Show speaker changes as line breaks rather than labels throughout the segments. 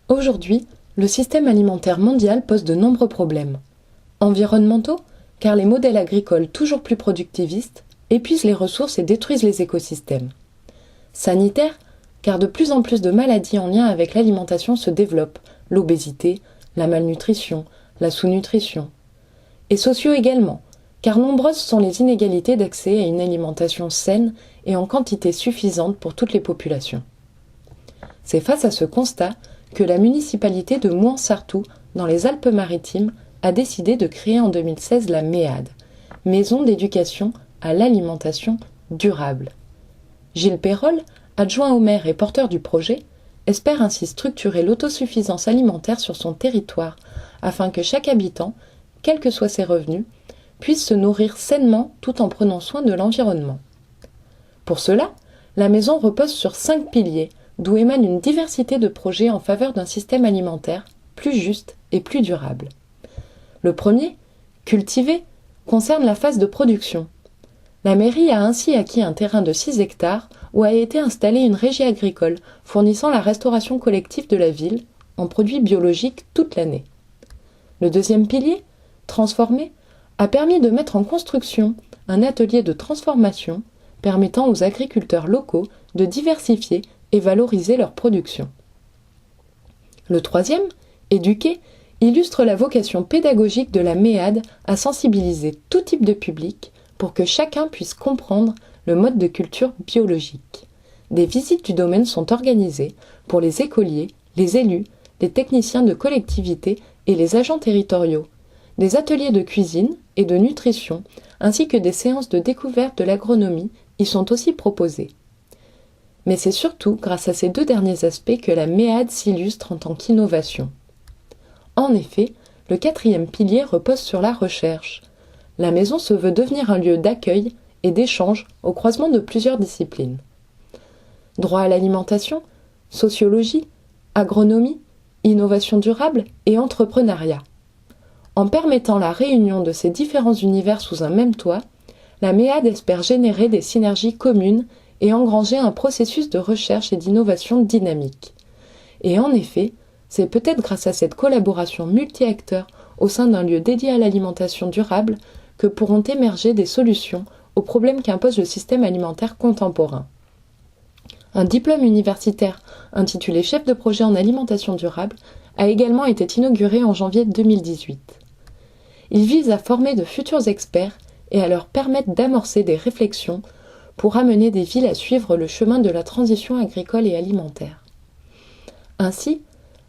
Aujourd'hui, le système alimentaire mondial pose de nombreux problèmes. Environnementaux, car les modèles agricoles toujours plus productivistes épuisent les ressources et détruisent les écosystèmes. Sanitaires, car de plus en plus de maladies en lien avec l'alimentation se développent, l'obésité, la malnutrition, la sous-nutrition. Et sociaux également, car nombreuses sont les inégalités d'accès à une alimentation saine et en quantité suffisante pour toutes les populations. C'est face à ce constat que la municipalité de Mouans-Sartoux, dans les Alpes-Maritimes, a décidé de créer en 2016 la MEAD, Maison d'éducation à l'alimentation durable. Gilles Pérolle, adjoint au maire et porteur du projet, espère ainsi structurer l'autosuffisance alimentaire sur son territoire afin que chaque habitant, quels que soient ses revenus, puisse se nourrir sainement tout en prenant soin de l'environnement. Pour cela, la maison repose sur 5 piliers, d'où émane une diversité de projets en faveur d'un système alimentaire plus juste et plus durable. Le premier, cultiver, concerne la phase de production. La mairie a ainsi acquis un terrain de 6 hectares où a été installée une régie agricole fournissant la restauration collective de la ville en produits biologiques toute l'année. Le deuxième pilier, transformer, a permis de mettre en construction un atelier de transformation permettant aux agriculteurs locaux de diversifier et valoriser leur production. Le troisième, éduquer, illustre la vocation pédagogique de la MEAD à sensibiliser tout type de public pour que chacun puisse comprendre le mode de culture biologique. Des visites du domaine sont organisées pour les écoliers, les élus, les techniciens de collectivité et les agents territoriaux. Des ateliers de cuisine et de nutrition, ainsi que des séances de découverte de l'agronomie y sont aussi proposées. Mais c'est surtout grâce à ces 2 derniers aspects que la MEAD s'illustre en tant qu'innovation. En effet, le 4e pilier repose sur la recherche. La maison se veut devenir un lieu d'accueil et d'échange au croisement de plusieurs disciplines. Droit à l'alimentation, sociologie, agronomie, innovation durable et entrepreneuriat. En permettant la réunion de ces différents univers sous un même toit, la MEAD espère générer des synergies communes et engranger un processus de recherche et d'innovation dynamique. Et en effet, c'est peut-être grâce à cette collaboration multi-acteurs au sein d'un lieu dédié à l'alimentation durable que pourront émerger des solutions aux problèmes qu'impose le système alimentaire contemporain. Un diplôme universitaire intitulé Chef de projet en alimentation durable a également été inauguré en janvier 2018. Il vise à former de futurs experts et à leur permettre d'amorcer des réflexions pour amener des villes à suivre le chemin de la transition agricole et alimentaire. Ainsi,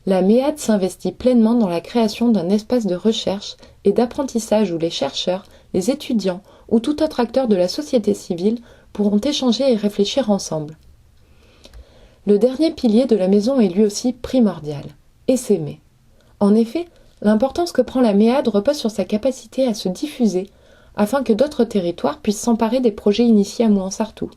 la MEAD s'investit pleinement dans la création d'un espace de recherche et d'apprentissage où les chercheurs, les étudiants ou tout autre acteur de la société civile pourront échanger et réfléchir ensemble. Le dernier pilier de la maison est lui aussi primordial, essaimer. En effet, l'importance que prend la MEAD repose sur sa capacité à se diffuser afin que d'autres territoires puissent s'emparer des projets initiés à Mouans-Sartoux.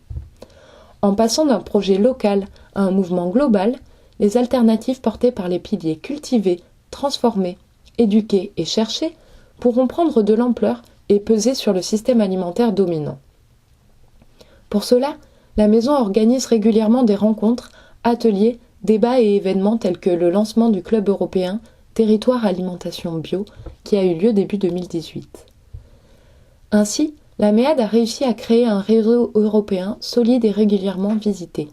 En passant d'un projet local à un mouvement global, les alternatives portées par les piliers cultiver, transformer, éduquer et chercher pourront prendre de l'ampleur et peser sur le système alimentaire dominant. Pour cela, la maison organise régulièrement des rencontres, ateliers, débats et événements tels que le lancement du club européen Territoire Alimentation Bio qui a eu lieu début 2018. Ainsi, la MEAD a réussi à créer un réseau européen solide et régulièrement visité.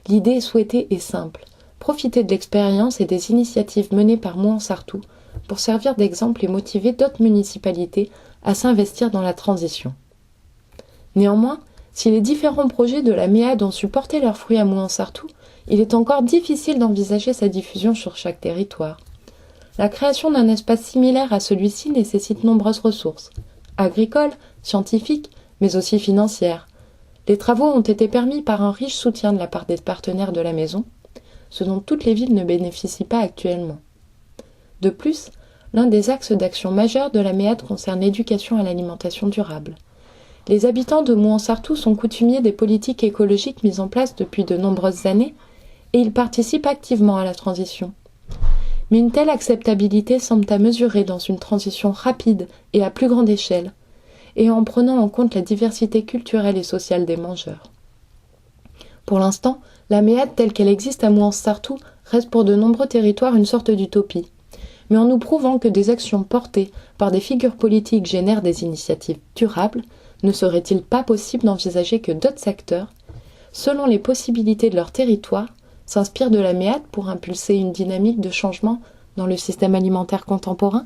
L'idée souhaitée est simple, profiter de l'expérience et des initiatives menées par Mouans-Sartoux pour servir d'exemple et motiver d'autres municipalités à s'investir dans la transition. Néanmoins, si les différents projets de la MEAD ont su porter leurs fruits à Mouans-Sartoux, il est encore difficile d'envisager sa diffusion sur chaque territoire. La création d'un espace similaire à celui-ci nécessite nombreuses ressources, agricoles, scientifiques, mais aussi financières. Les travaux ont été permis par un riche soutien de la part des partenaires de la maison, ce dont toutes les villes ne bénéficient pas actuellement. De plus, l'un des axes d'action majeurs de la MEAD concerne l'éducation à l'alimentation durable. Les habitants de Mouans-Sartoux sont coutumiers des politiques écologiques mises en place depuis de nombreuses années et ils participent activement à la transition. Mais une telle acceptabilité semble à mesurer dans une transition rapide et à plus grande échelle, et en prenant en compte la diversité culturelle et sociale des mangeurs. Pour l'instant, la MEAD telle qu'elle existe à Mouans-Sartoux reste pour de nombreux territoires une sorte d'utopie. Mais en nous prouvant que des actions portées par des figures politiques génèrent des initiatives durables, ne serait-il pas possible d'envisager que d'autres secteurs, selon les possibilités de leur territoire, s'inspirent de la MEAD pour impulser une dynamique de changement dans le système alimentaire contemporain ?